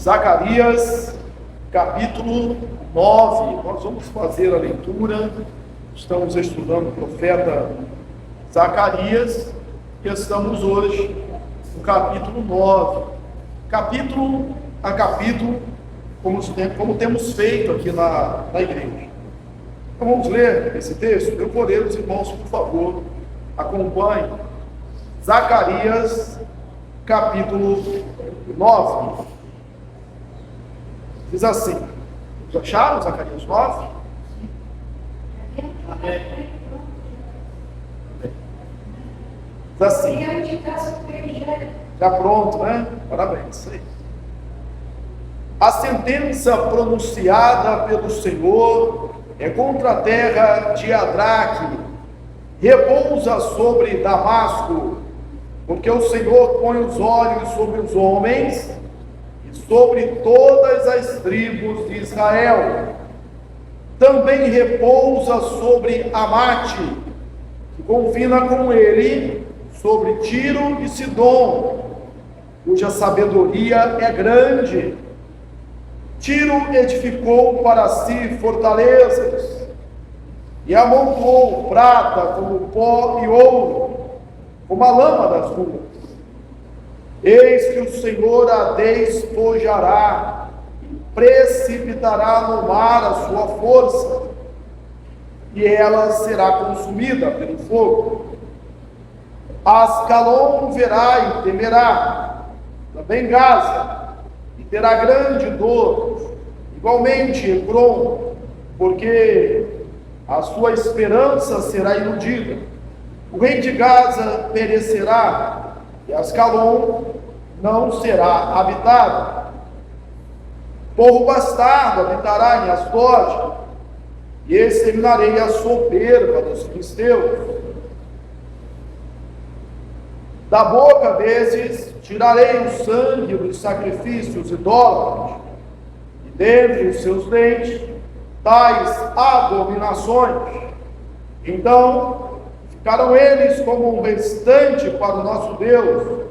Zacarias, capítulo 9. Nós vamos fazer a leitura. Estamos estudando o profeta Zacarias e estamos hoje no capítulo 9. Capítulo a capítulo, como temos feito aqui na igreja. Então vamos ler esse texto. Eu vou ler, os irmãos, por favor, acompanhem. Zacarias, capítulo 9. Diz assim: já acharam Zacarias 9? Amém. Diz assim: já pronto, né? Parabéns, isso aí. A sentença pronunciada pelo Senhor é contra a terra de Adraque, repousa sobre Damasco, porque o Senhor põe os olhos sobre os homens e sobre todas as tribos de Israel. Também repousa sobre Amate, que confina com ele, sobre Tiro e Sidom, cuja sabedoria é grande. Tiro edificou para si fortalezas e amontoou prata como pó e ouro, como a lama das ruas. Eis que o Senhor a despojará, precipitará no mar a sua força, e ela será consumida pelo fogo. Ascalon verá e temerá, também Gaza, e terá grande dor, igualmente Ecrom, porque a sua esperança será iludida. O rei de Gaza perecerá, e Ascalon não será habitado. Povo bastardo habitará em Asdod, e exterminarei a soberba dos filisteus. Da boca desses tirarei o sangue dos sacrifícios idólatras, e dentre os seus dentes tais abominações. Então ficarão eles como um restante para o nosso Deus,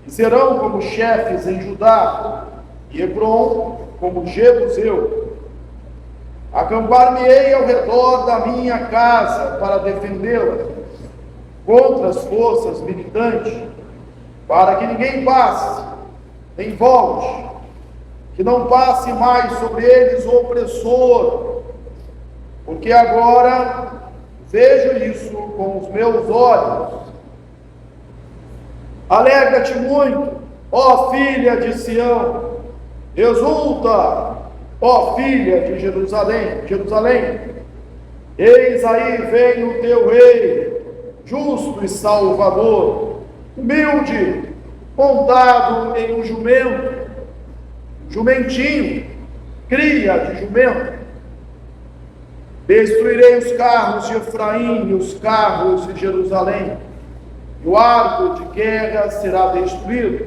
e serão como chefes em Judá, e Hebron como Jebuseu. Acampar-me-ei ao redor da minha casa para defendê-la contra as forças militantes, para que ninguém passe, nem volte, que não passe mais sobre eles o opressor, porque agora vejo isso com os meus olhos. Alegra-te muito, ó filha de Sião, exulta, ó filha de Jerusalém, eis aí vem o teu rei, justo e salvador, humilde, montado em um jumento, jumentinho, cria de jumento. Destruirei os carros de Efraim e os carros de Jerusalém, e o arco de guerra será destruído.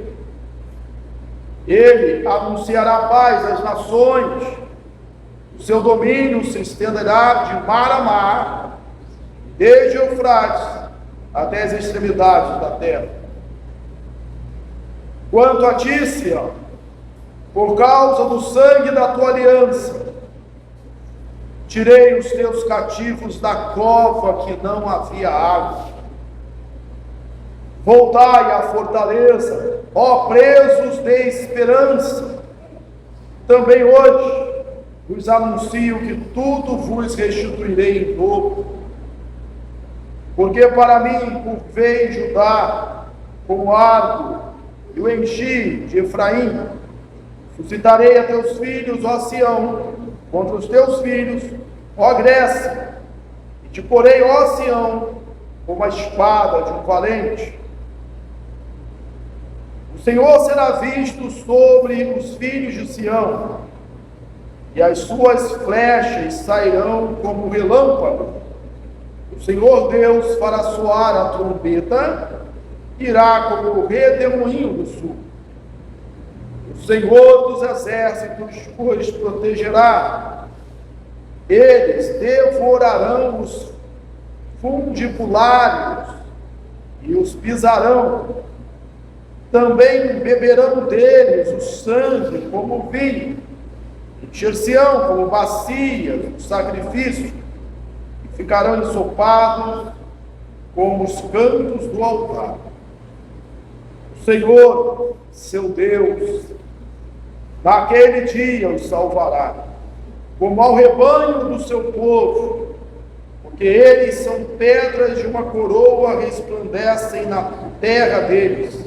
Ele anunciará paz às nações, o seu domínio se estenderá de mar a mar, desde Eufrates até as extremidades da terra. Quanto a ti, Sião, por causa do sangue da tua aliança, tirei os teus cativos da cova que não havia água. Voltai à fortaleza, ó presos de esperança. Também hoje vos anuncio que tudo vos restituirei em dobro. Porque para mim curvei Judá como arco, e o enchi de Efraim. Suscitarei a teus filhos, ó Sião, contra os teus filhos, ó Grécia, e te porei, ó Sião, como a espada de um valente. O Senhor será visto sobre os filhos de Sião, e as suas flechas sairão como relâmpago. O Senhor Deus fará soar a trombeta, irá como o redemoinho do sul. O Senhor dos exércitos os protegerá. Eles devorarão os fundibulários e os pisarão. Também beberão deles o sangue como vinho, encher-se-ão como bacias do sacrifício, e ficarão ensopados como os cantos do altar. O Senhor, seu Deus, naquele dia os salvará, como ao rebanho do seu povo, porque eles são pedras de uma coroa, resplandecem na terra deles.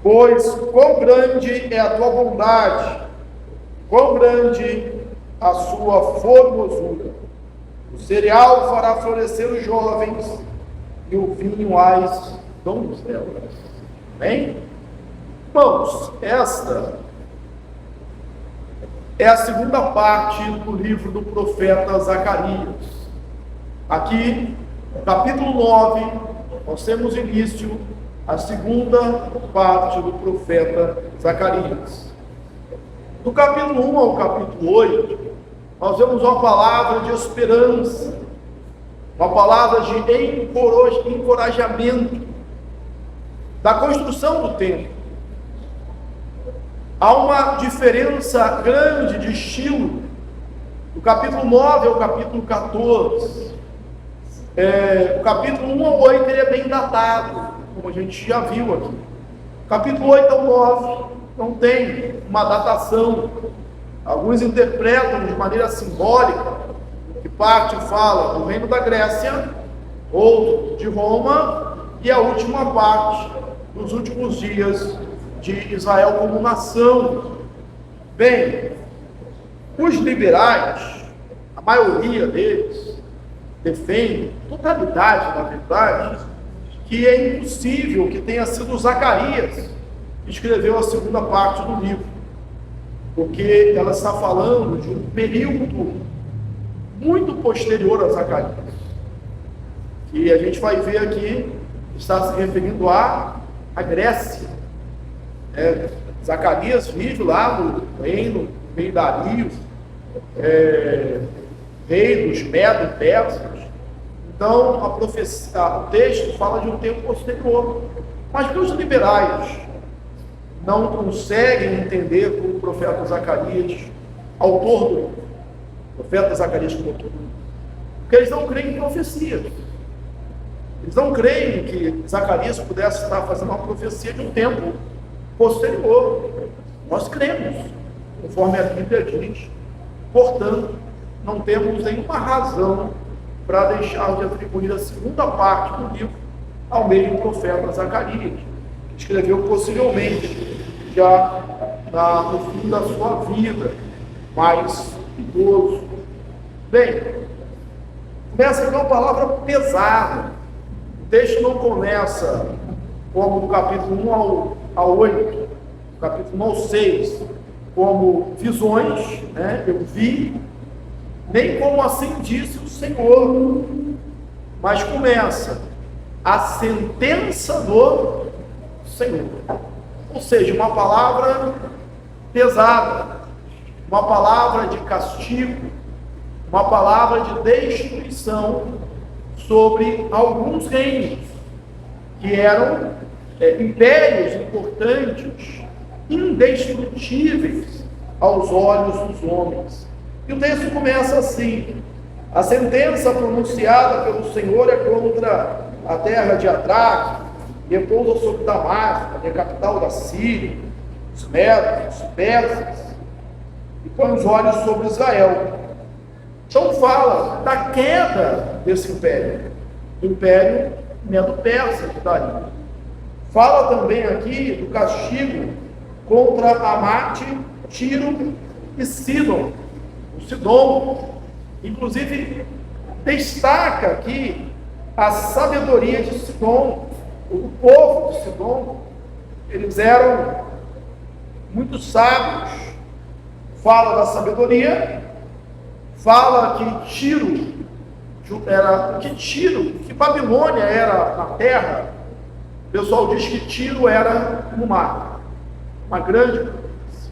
Pois quão grande é a tua bondade, quão grande a sua formosura. O cereal fará florescer os jovens e o vinho às donzelas. Amém? Irmãos, esta é a segunda parte do livro do profeta Zacarias. Aqui, no capítulo 9, nós temos início a segunda parte do profeta Zacarias. Do capítulo 1 ao capítulo 8, nós vemos uma palavra de esperança, uma palavra de encorajamento da construção do templo. Há uma diferença grande de estilo do capítulo 9 ao capítulo 14. O capítulo 1 ao 8 ele é bem datado, como a gente já viu aqui. Capítulo 8 ao 9 não tem uma datação. Alguns interpretam de maneira simbólica, que parte fala do reino da Grécia, outro de Roma, e a última parte dos últimos dias de Israel como nação. Bem, os liberais, a maioria deles, defende, totalidade na verdade, que é impossível que tenha sido Zacarias que escreveu a segunda parte do livro, porque ela está falando de um período muito posterior a Zacarias, que a gente vai ver aqui, está se referindo à Grécia. Zacarias vive lá no reino, rei Dario, rei dos Medo-Persas. Então, o texto fala de um tempo posterior. Mas que os liberais não conseguem entender como o profeta Zacarias, autor do livro, profeta Zacarias como autor do livro, porque eles não creem em profecias. Eles não creem que Zacarias pudesse estar fazendo uma profecia de um tempo posterior. Nós cremos, conforme a Bíblia diz. Portanto, não temos nenhuma razão para deixar de atribuir a segunda parte do livro ao mesmo profeta Zacarias, que escreveu possivelmente já no fim da sua vida, mais idoso. Bem, começa aqui uma palavra pesada. O texto não começa como do capítulo 1 ao 8, capítulo 1 ao 6, como visões, eu vi, nem como assim disse o Senhor, mas começa a sentença do Senhor, ou seja, uma palavra pesada, uma palavra de castigo, uma palavra de destruição sobre alguns reinos que eram impérios importantes, indestrutíveis aos olhos dos homens. E o texto começa assim: a sentença pronunciada pelo Senhor é contra a terra de Atraque, que repousa sobre Damasco, a capital da Síria, os medos, os persas, e põe os olhos sobre Israel. Então fala da queda desse império, o império medo-persa de Dario. Fala também aqui do castigo contra Amate, Tiro e Sidom, o Sidom. Inclusive, destaca aqui a sabedoria de Sidom, o povo de Sidom. Eles eram muito sábios. Fala da sabedoria, fala que que Babilônia era na terra. O pessoal diz que Tiro era no mar, uma grande potência.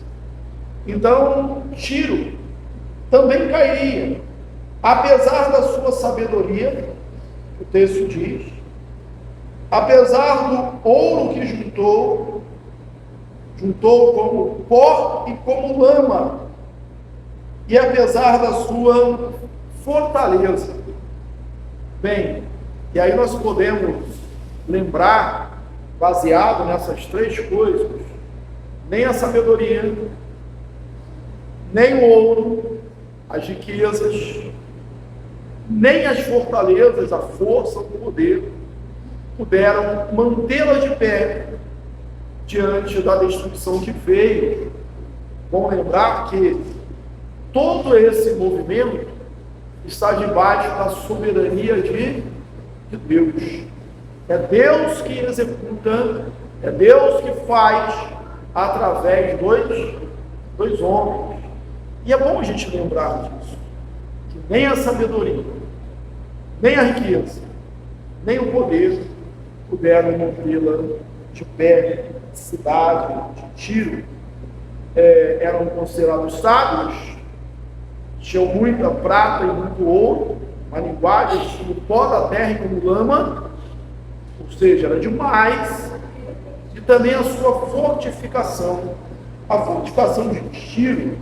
Então, Tiro também cairia, apesar da sua sabedoria, o texto diz, Apesar do ouro que juntou como pó e como lama, e apesar da sua fortaleza. Bem, e aí nós podemos lembrar, baseado nessas três coisas, nem a sabedoria, nem o ouro, as riquezas, nem as fortalezas, a força, o poder, puderam mantê-la de pé diante da destruição que veio. Bom lembrar que todo esse movimento está debaixo da soberania de Deus. É Deus que executa, é Deus que faz através dos homens. E é bom a gente lembrar disso, que nem a sabedoria, nem a riqueza, nem o poder puderam mantê-la de pé. Cidade de Tiro eram considerados sábios, tinham muita prata e muito ouro, uma linguagem como pó da terra e como lama, ou seja, era demais. E também a sua fortificação, a fortificação de Tiro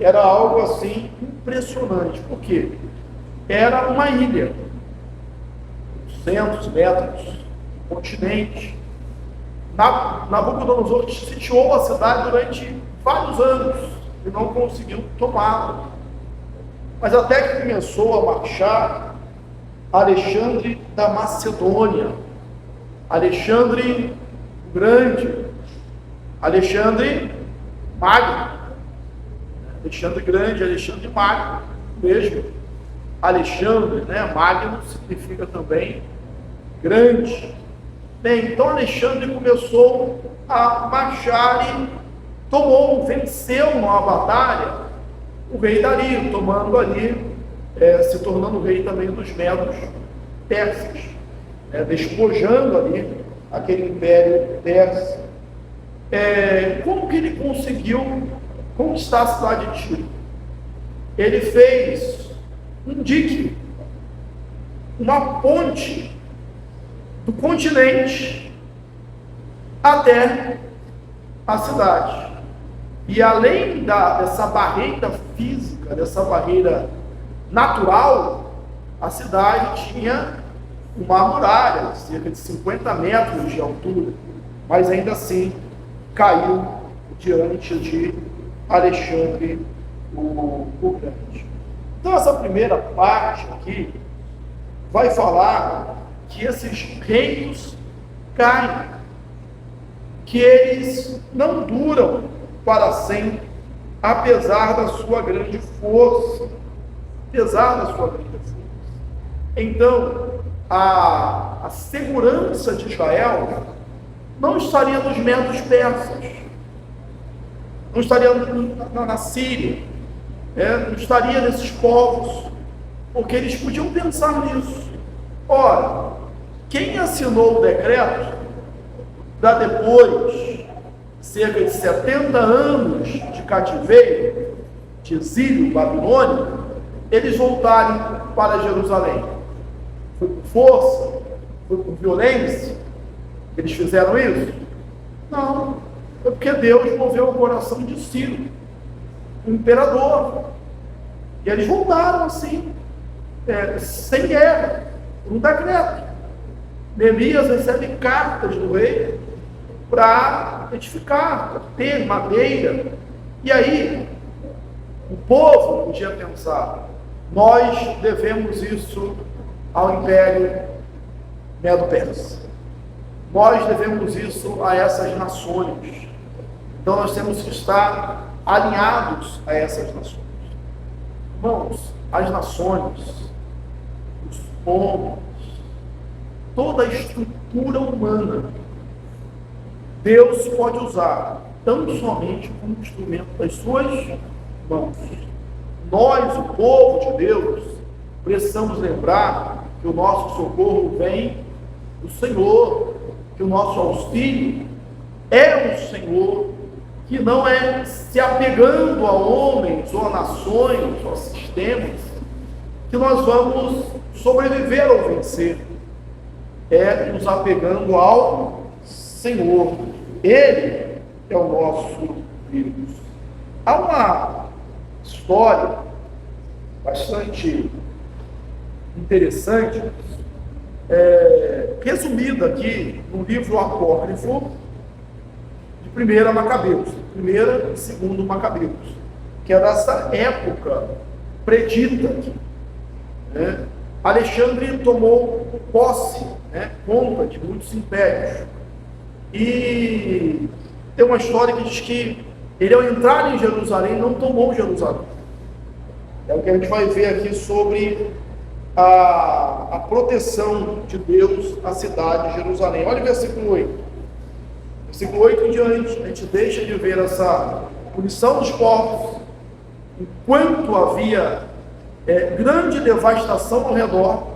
era algo assim impressionante, porque era uma ilha, 200 metros, continente. Nabucodonosor sitiou a cidade durante vários anos e não conseguiu tomá-la. Mas até que começou a marchar Alexandre da Macedônia, Alexandre Grande, Alexandre Magno, Alexandre Grande, Alexandre Magno, mesmo. Alexandre, Magno significa também grande. Bem, então Alexandre começou a marchar e venceu numa batalha o rei Dario, tomando ali, se tornando rei também dos medos persas, despojando ali aquele império persa. Como que ele conseguiu conquistar a cidade de Tiro? Ele fez um dique, uma ponte do continente até a cidade. E além dessa barreira física, dessa barreira natural, a cidade tinha uma muralha de cerca de 50 metros de altura, mas ainda assim caiu diante de Alexandre o Grande. Então essa primeira parte aqui vai falar que esses reinos caem, que eles não duram para sempre, apesar da sua grande força, Então, a segurança de Israel não estaria nos medos persas, não estaria na Síria, não estaria nesses povos, porque eles podiam pensar nisso. Ora, quem assinou o decreto para depois, cerca de 70 anos de cativeiro, de exílio babilônico, eles voltarem para Jerusalém? Foi por força? Foi por violência que eles fizeram isso? Não, foi porque Deus moveu o coração de Ciro, o imperador, e eles voltaram assim, sem guerra, por um decreto. Neemias recebe cartas do rei para edificar, para ter madeira. E aí, o povo podia pensar: nós devemos isso ao Império Medo-Persa, nós devemos isso a essas nações. Então nós temos que estar alinhados a essas nações. Irmãos, as nações, os povos, toda a estrutura humana, Deus pode usar tão somente como instrumento das suas mãos. Nós, o povo de Deus, precisamos lembrar que o nosso socorro vem do Senhor, que o nosso auxílio é o Senhor, que não é se apegando a homens, ou a nações, ou a sistemas, que nós vamos sobreviver ou vencer. é nos apegando ao Senhor. Ele é o nosso Deus. Há uma história bastante interessante, resumida aqui no livro apócrifo de 1 Macabeus, 1 e 2 Macabeus, que é dessa época predita aqui, né? Alexandre tomou posse, né, conta de muitos impérios, e tem uma história que diz que ele, ao entrar em Jerusalém, não tomou Jerusalém. É o que a gente vai ver aqui sobre a proteção de Deus à cidade de Jerusalém. Olha o versículo 8. Versículo 8 em diante, a gente deixa de ver essa punição dos povos, enquanto havia grande devastação ao redor,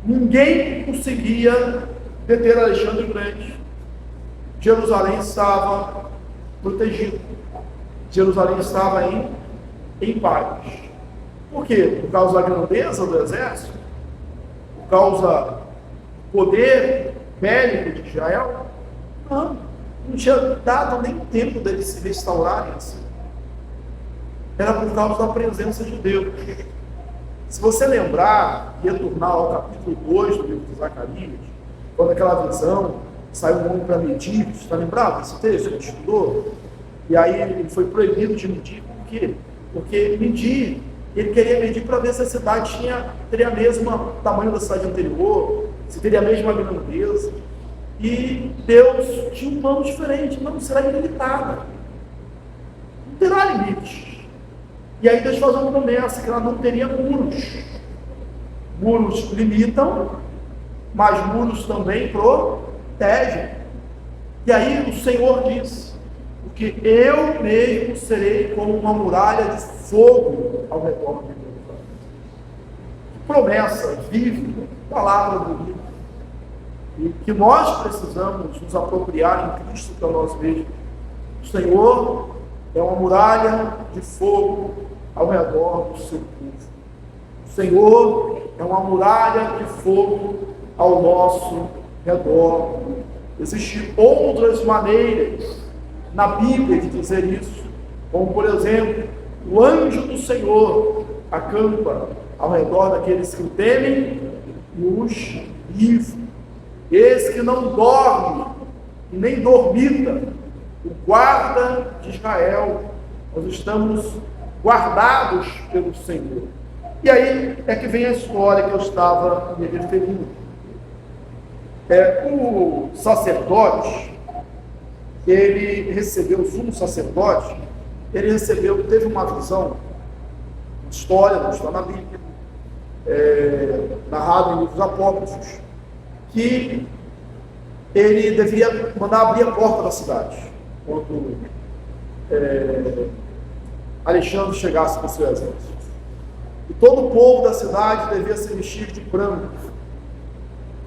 ninguém conseguia deter Alexandre o Grande. Jerusalém estava protegido. Jerusalém estava em paz. Por quê? Por causa da grandeza do exército? Por causa do poder bélico de Israel? Não tinha dado nem tempo deles se restaurarem assim. Era por causa da presença de Deus. Se você lembrar, retornar ao capítulo 2 do livro de Zacarias, quando aquela visão, saiu um homem para medir, está lembrado desse texto que a gente estudou? E aí ele foi proibido de medir. Por quê? Porque medir, ele queria medir para ver se a cidade teria o mesmo tamanho da cidade anterior, se teria a mesma grandeza. E Deus tinha um plano diferente, não será ilimitada, não terá limite. E aí Deus faz uma promessa que ela não teria muros. Muros limitam, mas muros também protegem. E aí o Senhor diz: porque eu mesmo serei como uma muralha de fogo ao redor de Deus. Promessa vive, palavra bonita, e que nós precisamos nos apropriar em Cristo, que é o nosso mesmo. O Senhor é uma muralha de fogo ao redor do seu povo. O Senhor é uma muralha de fogo ao nosso redor. Existem outras maneiras na Bíblia de dizer isso, como por exemplo, o anjo do Senhor acampa ao redor daqueles que o temem e os livra. Esse que não dorme e nem dormita, o guarda de Israel. Nós estamos guardados pelo Senhor. E aí é que vem a história que eu estava me referindo. O sacerdote, ele recebeu, o sumo sacerdote, teve uma visão, história, não está na Bíblia, narrado em livros apócrifos, que ele deveria mandar abrir a porta da cidade, quando Alexandre chegasse com seu exército. E todo o povo da cidade devia se vestir de branco,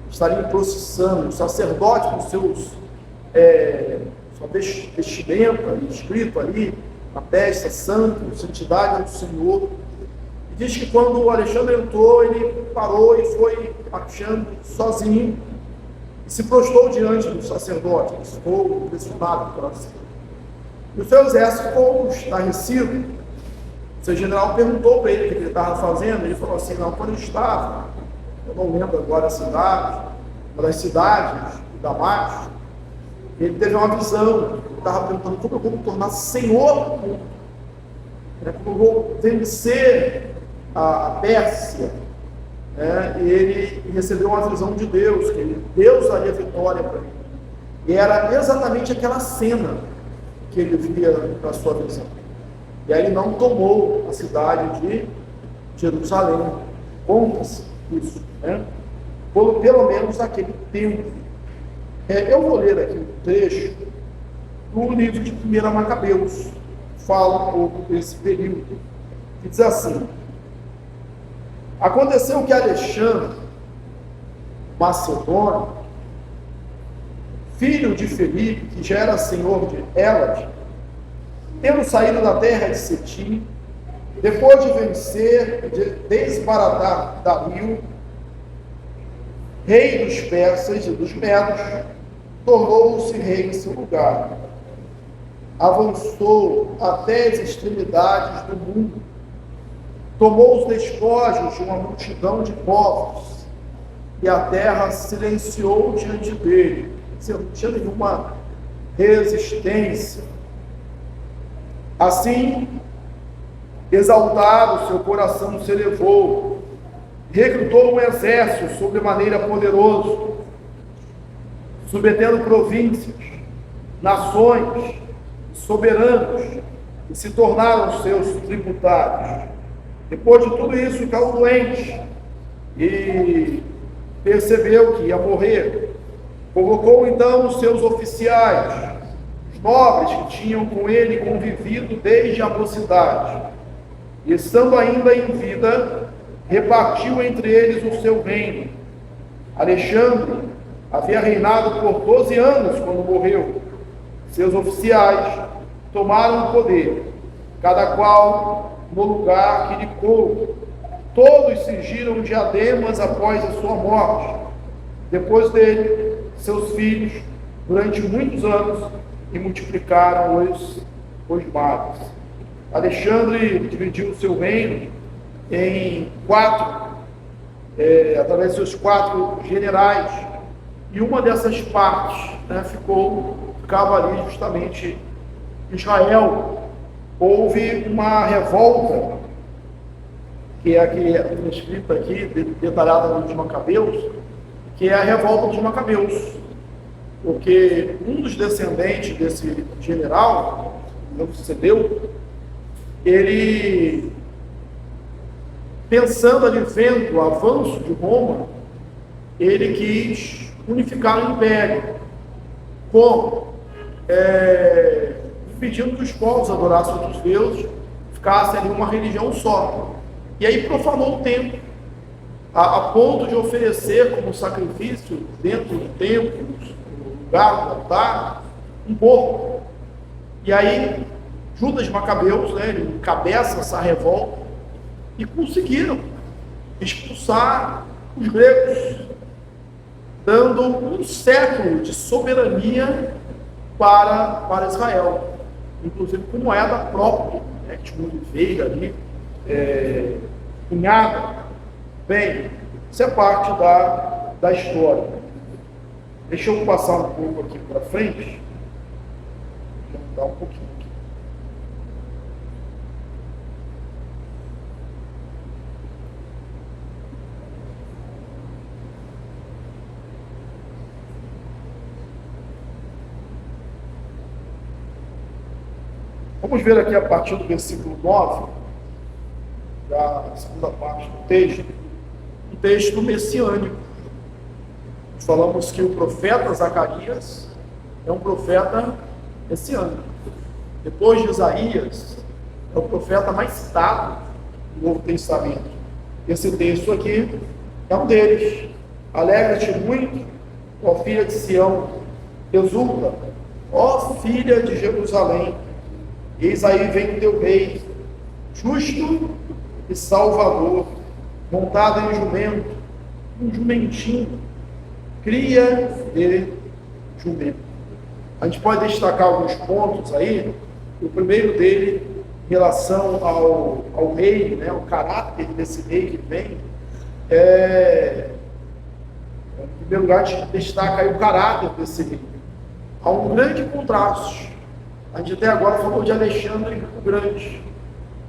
estaria em procissão, o sacerdote com sua vestimenta, escrito ali na testa, santo, santidade do Senhor. E diz que quando o Alexandre entrou, ele parou e foi marchando sozinho, e se prostrou diante do sacerdote, ele ficou impressionado pela cena. E o seu exército ficou estarrecido. O seu general perguntou para ele o que ele estava fazendo. Ele falou assim: não, quando eu estava, eu não lembro agora a cidade, uma das cidades de Damasco, ele teve uma visão. Ele estava perguntando como eu vou me tornar senhor do mundo, como eu vou vencer a Pérsia. E ele recebeu uma visão de Deus, que Deus daria vitória para ele. E era exatamente aquela cena que ele via na sua visão. E aí ele não tomou a cidade de Jerusalém. Conta-se isso, pelo menos naquele tempo. Eu vou ler aqui um trecho do livro de 1 Macabeus, fala um pouco desse período, que diz assim: aconteceu que Alexandre, macedônio, filho de Felipe, que já era senhor de Elade, tendo saído da terra de Cetim, depois de vencer e de desbaratar Dario, rei dos persas e dos medos, tornou-se rei em seu lugar. Avançou até as extremidades do mundo, tomou os despojos de uma multidão de povos, e a terra silenciou diante dele. Você não tinha nenhuma resistência. Assim, exaltado, seu coração se elevou, recrutou um exército sobremaneira poderoso, submetendo províncias, nações, soberanos, e se tornaram seus tributários. Depois de tudo isso, ficou doente e percebeu que ia morrer. Convocou então os seus oficiais, os nobres que tinham com ele convivido desde a mocidade, e estando ainda em vida, repartiu entre eles o seu reino. Alexandre havia reinado por 12 anos quando morreu. Seus oficiais tomaram o poder, cada qual no lugar que lhe coube. Todos cingiram diademas após a sua morte. Depois dele, seus filhos, durante muitos anos, e multiplicaram os males. Alexandre dividiu o seu reino em através de seus 4 generais, e uma dessas partes ficava ali justamente Israel. Houve uma revolta, que é escrita aqui, detalhada nos Macabeus, que é a revolta dos Macabeus, porque um dos descendentes desse general, não sucedeu, ele, pensando ali, vendo o avanço de Roma, ele quis unificar o império, pedindo que os povos adorassem outros deuses, ficassem ali uma religião só. E aí profanou o templo, a ponto de oferecer como sacrifício dentro do templo, no lugar do altar, um porco. E aí Judas Macabeus, ele encabeça essa revolta, e conseguiram expulsar os gregos, dando um século de soberania para Israel, inclusive com moeda própria, que tinha uma oliveira ali, cunhada. Bem, isso é parte da história. Deixa eu passar um pouco aqui para frente. Vou mudar um pouquinho aqui. Vamos ver aqui a partir do versículo 9, da segunda parte do texto, um texto messiânico. Falamos que o profeta Zacarias é um profeta messiânico. Depois de Isaías, é o profeta mais citado do Novo Testamento. Esse texto aqui é um deles. Alegra-te muito, ó filha de Sião, exulta, ó filha de Jerusalém. Eis aí vem o teu rei, justo e salvador, montado em jumento, um jumentinho, cria de jumento. A gente pode destacar alguns pontos aí. O primeiro dele, em relação ao rei, o caráter desse rei que vem, em primeiro lugar, a gente destaca aí o caráter desse rei. Há um grande contraste. A gente até agora falou de Alexandre o Grande,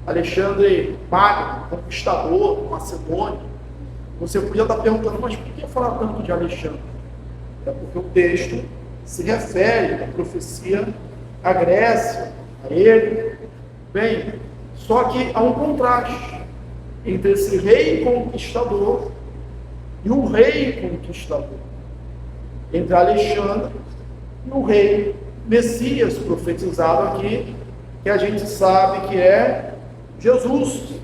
Alexandre Magno, conquistador, Macedônia. Você podia estar perguntando, mas por que falar tanto de Alexandre? É porque o texto se refere à profecia à Grécia, a ele. Bem, só que há um contraste entre esse rei conquistador e o rei conquistador, entre Alexandre e o rei Messias profetizado aqui, que a gente sabe que é Jesus.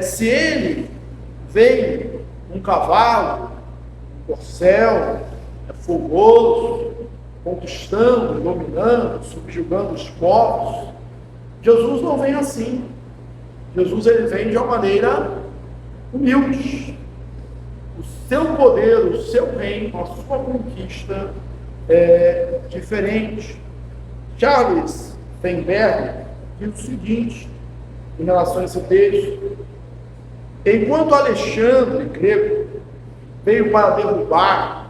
Se ele vem num cavalo, um corcel, fogoso, conquistando, dominando, subjugando os povos, Jesus não vem assim. Jesus, ele vem de uma maneira humilde. O seu poder, o seu reino, a sua conquista é diferente. Charles Feinberg diz o seguinte em relação a esse texto: enquanto Alexandre, grego, veio para derrubar,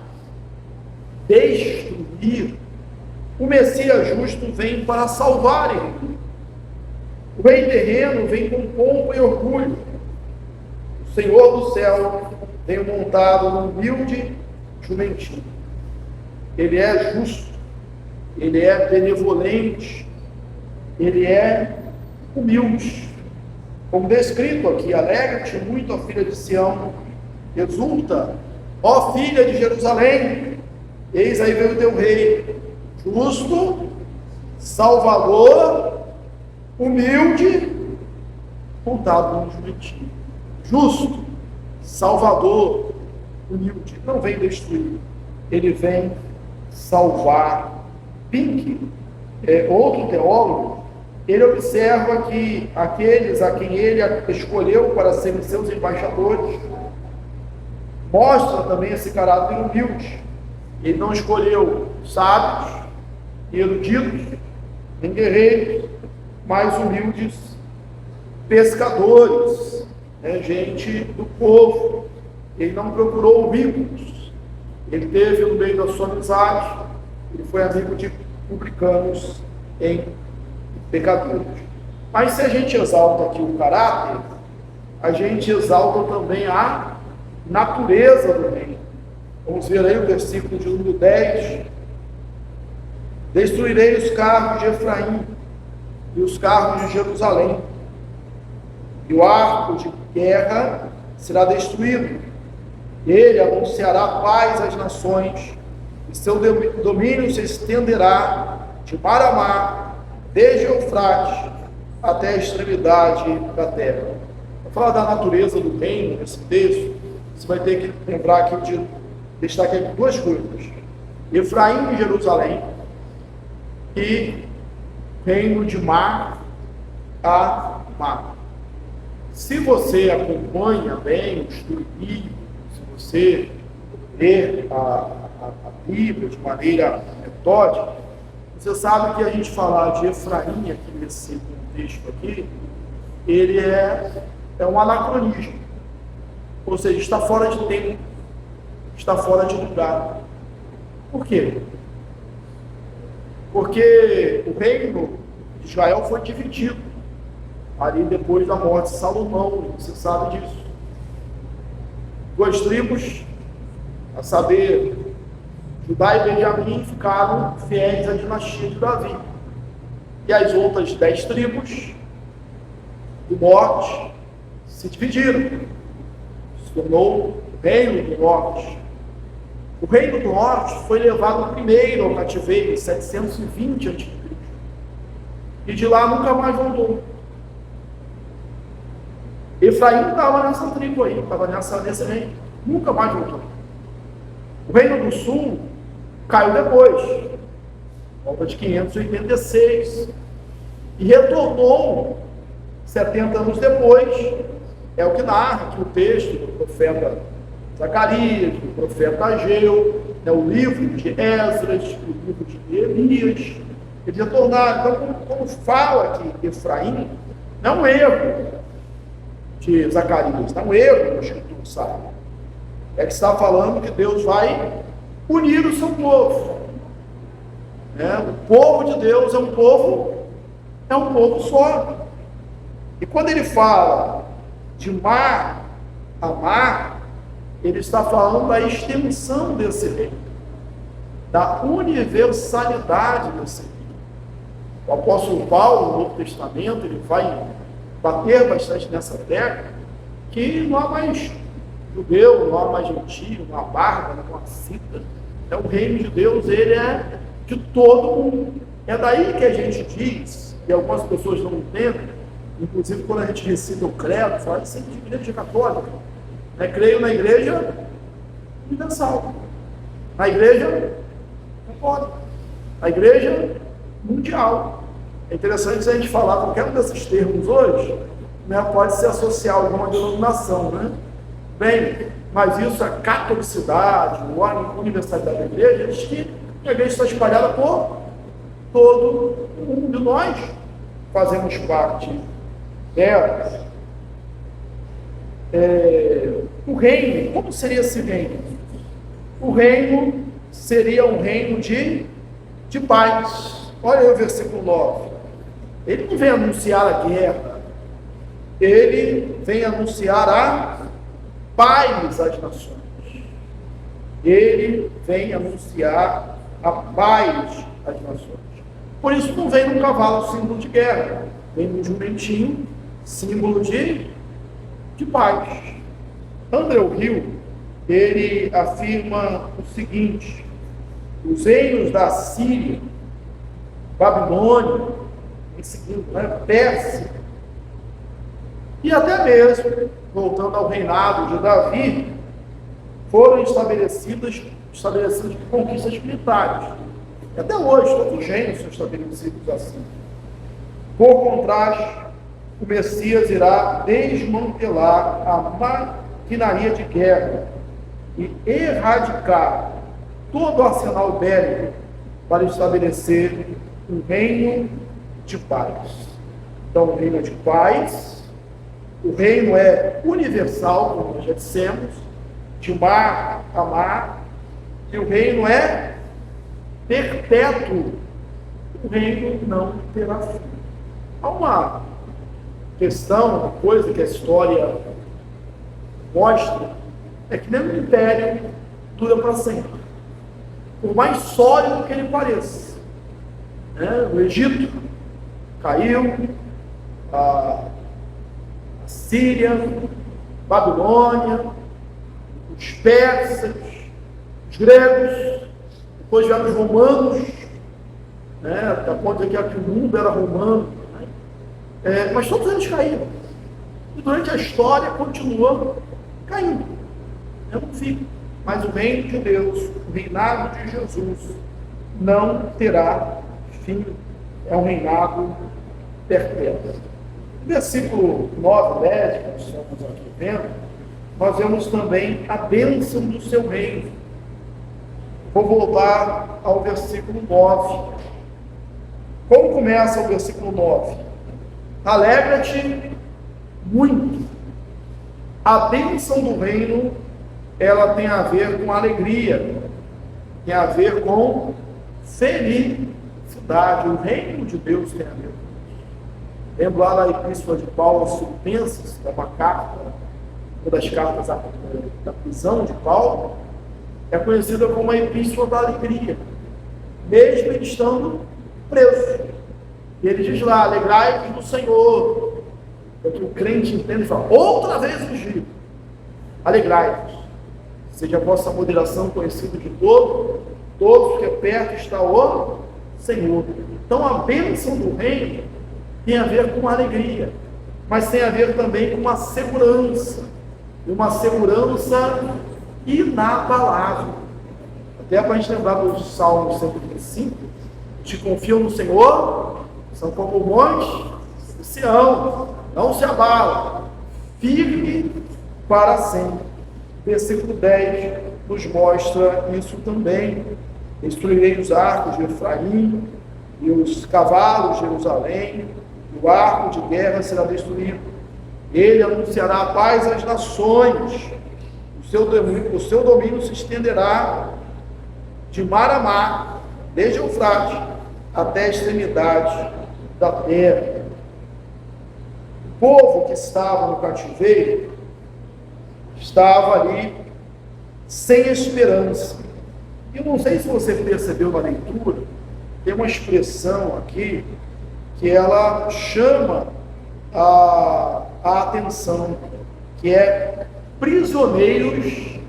destruir, o Messias justo vem para salvar ele. O rei terreno vem com pompa e orgulho. O Senhor do céu vem montado num humilde jumentinho. Ele é justo, ele é benevolente, ele é humilde. Como descrito aqui: alegra-te muito, ó filha de Sião, exulta, ó filha de Jerusalém, eis aí veio o teu rei, justo, salvador, humilde, montado num jumentinho. Justo, salvador, humilde, não vem destruir, ele vem salvar. Pink, outro teólogo, ele observa que aqueles a quem ele escolheu para serem seus embaixadores mostra também esse caráter humilde. Ele não escolheu sábios, eruditos, nem guerreiros, mas humildes pescadores, gente do povo. Ele não procurou ricos, ele teve no meio da sua amizade, ele foi amigo de publicanos em pecadores. Mas se a gente exalta aqui o caráter, a gente exalta também a natureza do reino. Vamos ver aí o versículo de número 10. Destruirei os carros de Efraim e os carros de Jerusalém, e o arco de guerra será destruído. Ele anunciará paz às nações, e seu domínio se estenderá de mar a mar, desde Eufrates até a extremidade da terra. Para falar da natureza do reino nesse texto, você vai ter que lembrar aqui de destacar aqui duas coisas: Efraim e Jerusalém, e reino de mar a mar. Se você acompanha bem o estudo bíblico, se você ler a Bíblia de maneira metódica, você sabe que a gente falar de Efraim aqui nesse contexto aqui, ele é um anacronismo, ou seja, está fora de tempo, está fora de lugar. Por quê? Porque o reino de Israel foi dividido ali depois da morte de Salomão, você sabe disso. Duas tribos, a saber, Judá e Benjamim, ficaram fiéis à dinastia de Davi. E as outras 10 tribos do norte se dividiram. Se tornou o reino do norte. O reino do norte foi levado primeiro ao cativeiro em 720 a.C. e de lá nunca mais voltou. Efraim estava nessa tribo aí, estava nesse reino, nunca mais voltou. O reino do sul caiu depois, volta de 586, e retornou 70 anos depois. É o que narra aqui o texto do profeta Zacarias, do profeta Ageu, o livro de Esdras, o livro de Elias. Eles retornaram. Então, como fala aqui Efraim, não é um erro de Zacarias, não é um erro do escritor sábio. É que está falando que Deus vai unir o seu povo. O povo de Deus é um povo só. E quando ele fala de mar a mar, ele está falando da extensão desse reino, da universalidade desse reino. O apóstolo Paulo, no Novo Testamento, ele vai bater bastante nessa tecla, que não há mais judeu, não há mais gentio, não há bárbaro, não há cita. O reino de Deus, ele é de todo mundo. É daí que a gente diz, e algumas pessoas não entendem, inclusive quando a gente recita o credo, fala isso é de igreja católica. Creio na igreja universal, na igreja católica, na igreja mundial. É interessante a gente falar qualquer um desses termos hoje, pode se associar a alguma denominação, Bem, mas isso, a catolicidade, a universalidade da igreja, diz que a igreja está espalhada por todo o mundo, e nós fazemos parte dela. O reino, como seria esse reino? O reino seria um reino de paz. Olha aí o versículo 9. Ele não vem anunciar a guerra, ele vem anunciar a paz às nações. Ele vem anunciar a paz às nações. Por isso não vem num cavalo, símbolo de guerra, vem num jumentinho, símbolo de paz. André Rio, ele afirma o seguinte: os reinos da Síria, Babilônia, em seguida, Pérsia, e até mesmo, voltando ao reinado de Davi, foram estabelecidas por conquistas militares. E até hoje, todos os reinos são estabelecidos assim. Por contraste, o Messias irá desmantelar a maquinaria de guerra e erradicar todo o arsenal bélico para estabelecer um reino de paz. Então, o reino é de paz, o reino é universal, como nós já dissemos, de mar a mar, e o reino é perpétuo, o reino não terá fim. Há uma questão, uma coisa que a história mostra, é que nenhum império dura para sempre, por mais sólido que ele pareça. O Egito caiu, a Síria, Babilônia, os persas, os gregos, depois vieram os romanos, até ponto que o mundo era romano, mas todos eles caíram. E durante a história continuam caindo. Não fica. Mas o reino de Deus, o reinado de Jesus, não terá fim. É um reinado perpétuo. No versículo 9 e 10, que nós estamos aqui vendo, nós vemos também a bênção do seu reino. Vou voltar ao versículo 9. Como começa o versículo 9? Alegra-te muito. A bênção do reino, ela tem a ver com alegria, tem a ver com felicidade. O reino de Deus tem a ver com isso. Lembro lá da epístola de Paulo aos Filipenses, é uma carta, uma das cartas da prisão de Paulo, é conhecida como a epístola da alegria, mesmo ele estando preso. E ele diz lá: alegrai-vos no Senhor. É que o crente entende e fala: outra vez vos digo, alegrai-vos. Seja a vossa moderação conhecida de todos, porque perto está o Senhor. Então a bênção do reino tem a ver com alegria, mas tem a ver também com uma segurança inabalável. Até para a gente lembrar do Salmo 125, te confiam no Senhor, são como o monte de Sião, não se abala, firme para sempre. Versículo 10 nos mostra isso também. Destruirei os arcos de Efraim e os cavalos de Jerusalém, e o arco de guerra será destruído. Ele anunciará a paz às nações, o seu domínio se estenderá de mar a mar, desde o Eufrates até a extremidade da terra. O povo que estava no cativeiro estava ali sem esperança. Eu não sei se você percebeu na leitura, tem uma expressão aqui que ela chama a atenção, que é prisioneiros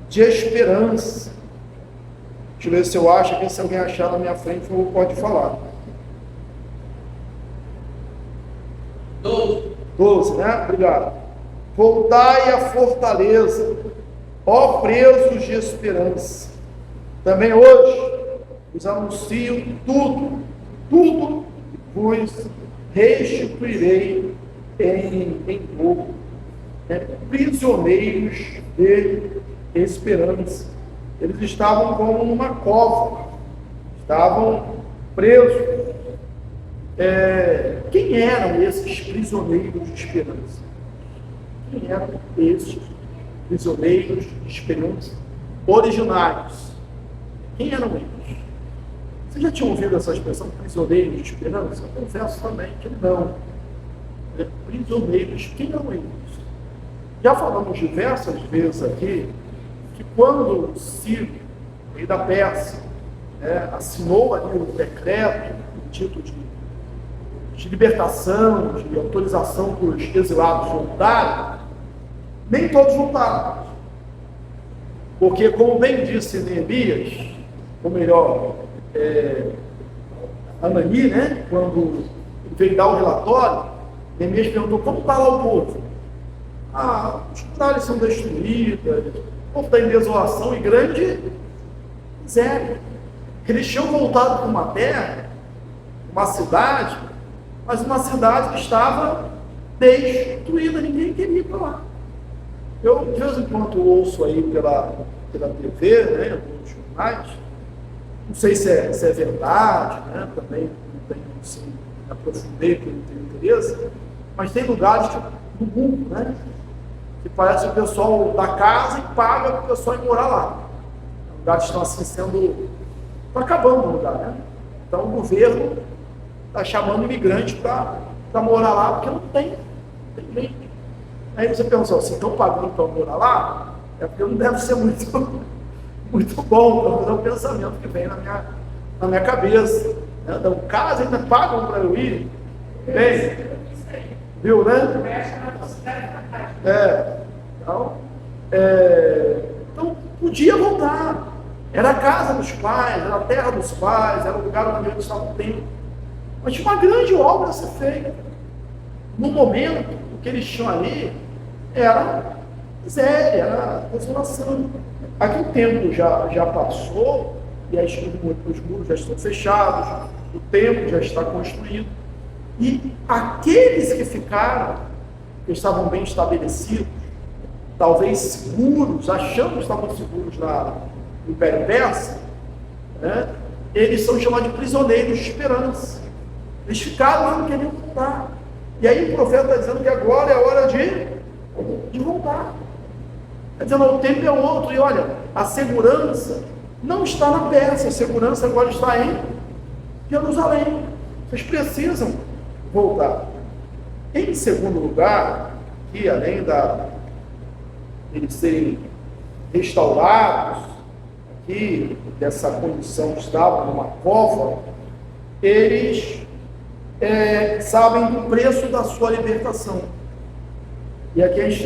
de esperança. Deixa eu ver se eu acho aqui, se alguém achar na minha frente, pode falar. 12, né? Obrigado. Voltai à fortaleza, ó presos de esperança. Também hoje vos anuncio tudo vos restituirei em dobro. prisioneiros de esperança. Eles estavam como numa cova, estavam presos. Quem eram esses prisioneiros de esperança? Quem eram esses prisioneiros de esperança originários? Quem eram eles? Você já tinha ouvido essa expressão, prisioneiros de esperança? Eu confesso também que não. Prisioneiros, quem eram eles? Já falamos diversas vezes aqui que quando Ciro, rei da Pérsia, assinou ali o decreto, o título de libertação, de autorização para os exilados voltarem, nem todos voltaram. Porque, como bem disse Neemias, ou melhor, Anani, quando veio dar o relatório, Neemias perguntou: como está lá o povo? Os muralhas são destruídas, o povo está em desolação e grande miséria. Eles tinham voltado para uma terra, uma cidade, mas uma cidade que estava destruída, ninguém queria ir para lá. Eu, de vez em quando, ouço aí pela TV, alguns jornais, não sei se é verdade, também não tenho, assim, me aprofundei, porque não tenho interesse, mas tem lugares do mundo, que parece que o pessoal da casa e paga para o pessoal ir morar lá. Lugares estão assim está acabando o lugar, Então o governo está chamando imigrante para morar lá, porque não tem gente. Aí você pensa, se estão pagando para morar lá, é porque não deve ser muito bom. É um pensamento que vem na minha cabeça. Então, caras ainda pagam para eu ir, bem, viu, Então, podia voltar. Era a casa dos pais, era a terra dos pais, era o lugar onde eles estavam tempo. Mas tinha uma grande obra a ser feita. No momento, o que eles tinham ali era miséria, era desolação. Aqui o tempo já passou, e os muros já estão fechados, o templo já está construído. E aqueles que ficaram, que estavam bem estabelecidos, talvez seguros, achando que estavam seguros no Império Persa, eles são chamados de prisioneiros de esperança. Eles ficaram lá, não queriam voltar. E aí o profeta está dizendo que agora é a hora de voltar. Está dizendo, o tempo é outro. E olha, a segurança não está na Pérsia, a segurança agora está em Jerusalém. Vocês precisam voltar. Em segundo lugar, que além eles serem restaurados, aqui dessa condição que estavam numa cova, eles sabem do preço da sua libertação. E aqui a gente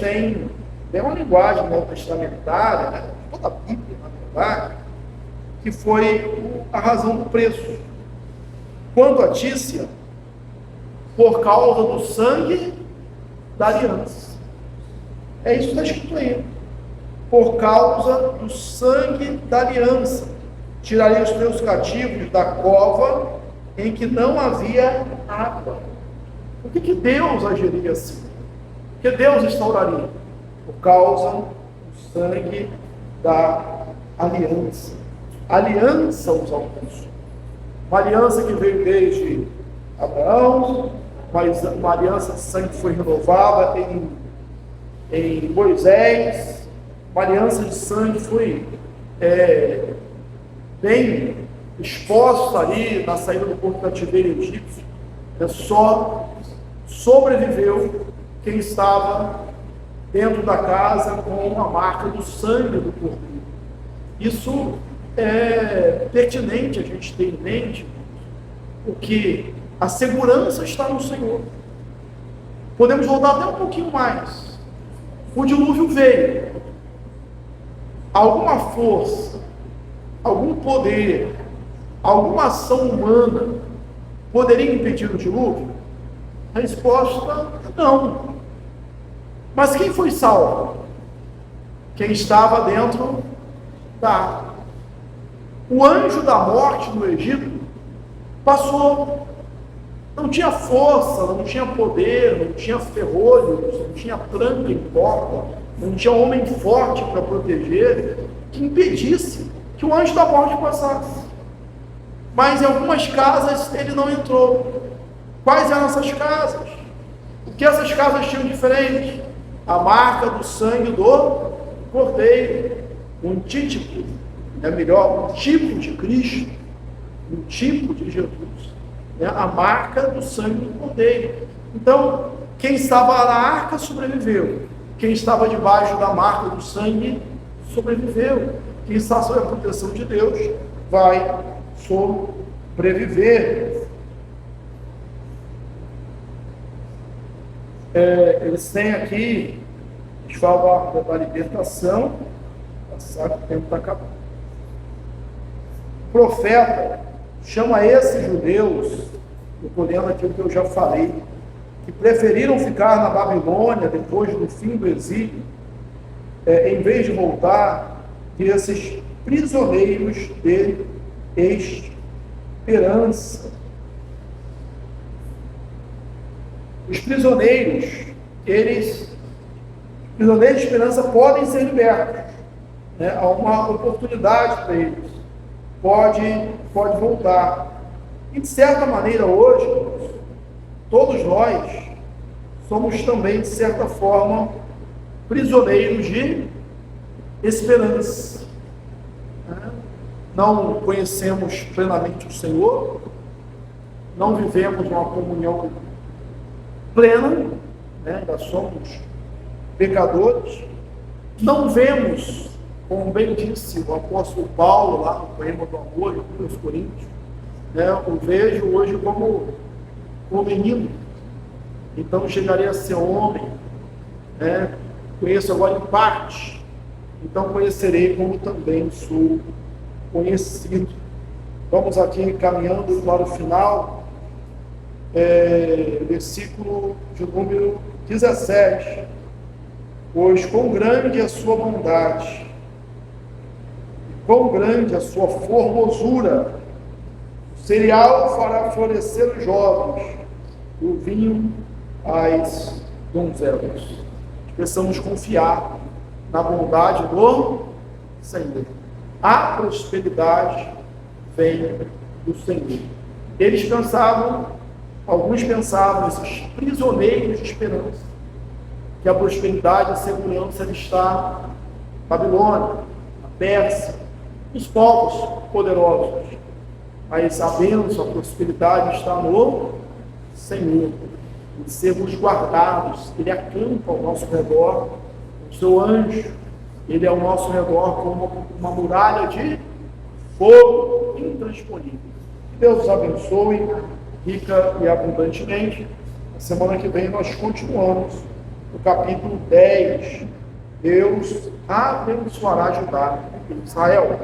tem uma linguagem neotestamentária, toda a Bíblia, na verdade, que foi a razão do preço. Quanto a Tícia, por causa do sangue da aliança. É isso que está escrito aí. Por causa do sangue da aliança, tirarei os teus cativos da cova em que não havia água. Por que Deus agiria assim? Por que Deus restauraria? Por causa do sangue da aliança. Aliança os alcançou. Uma aliança que veio desde Abraão, uma aliança de sangue que foi renovada em Moisés, uma aliança de sangue foi bem exposta ali na saída do povo cativeiro egípcio. Só sobreviveu quem estava dentro da casa com a marca do sangue do cordeiro. Isso é pertinente a gente ter em mente, porque a segurança está no Senhor. Podemos voltar até um pouquinho mais. O dilúvio veio. Alguma força, algum poder, alguma ação humana poderia impedir o dilúvio? A resposta, não. Mas quem foi salvo? Quem estava dentro da arca. O anjo da morte no Egito passou. Não tinha força, não tinha poder, não tinha ferrolhos, não tinha tranca em porta, não tinha homem forte para proteger, que impedisse que o anjo da morte passasse. Mas em algumas casas ele não entrou. Quais eram essas casas? O que essas casas tinham diferente? A marca do sangue do Cordeiro, um antítipo, melhor, um tipo de Cristo, um tipo de Jesus, a marca do sangue do Cordeiro. Então, quem estava na arca sobreviveu, quem estava debaixo da marca do sangue sobreviveu, quem está sob a proteção de Deus vai sobreviver. Eles têm aqui, eles falam da libertação, sabe que o tempo está acabando. O profeta chama esses judeus, eu estou lendo aquilo que eu já falei, que preferiram ficar na Babilônia depois do fim do exílio, em vez de voltar, que esses prisioneiros de esperança. Os prisioneiros de esperança podem ser libertos. Há uma oportunidade para eles. Pode voltar. E de certa maneira hoje, todos nós somos também, de certa forma, prisioneiros de esperança. Não conhecemos plenamente o Senhor, não vivemos uma comunhão plena, ainda somos pecadores, não vemos, como bem disse o apóstolo Paulo lá no poema do amor dos Coríntios, o vejo hoje como menino, então chegarei a ser homem, conheço agora em parte, então conhecerei como também sou conhecido. Vamos aqui caminhando para o final, versículo de número 17. Pois quão grande é a sua bondade, quão grande a sua formosura, o cereal fará florescer os jovens, o vinho às donzelas. Precisamos confiar na bondade do Senhor. A prosperidade vem do Senhor. Alguns pensavam, esses prisioneiros de esperança, que a prosperidade e a segurança está na Babilônia, na Pérsia, nos povos poderosos. Mas a bênção, a prosperidade está no Senhor. De sermos guardados, Ele acampa ao nosso redor, o seu anjo, Ele é ao nosso redor como uma muralha de fogo intransponível. Que Deus os abençoe, rica e abundantemente. Na semana que vem nós continuamos no capítulo 10. Deus abençoará Judá e Israel.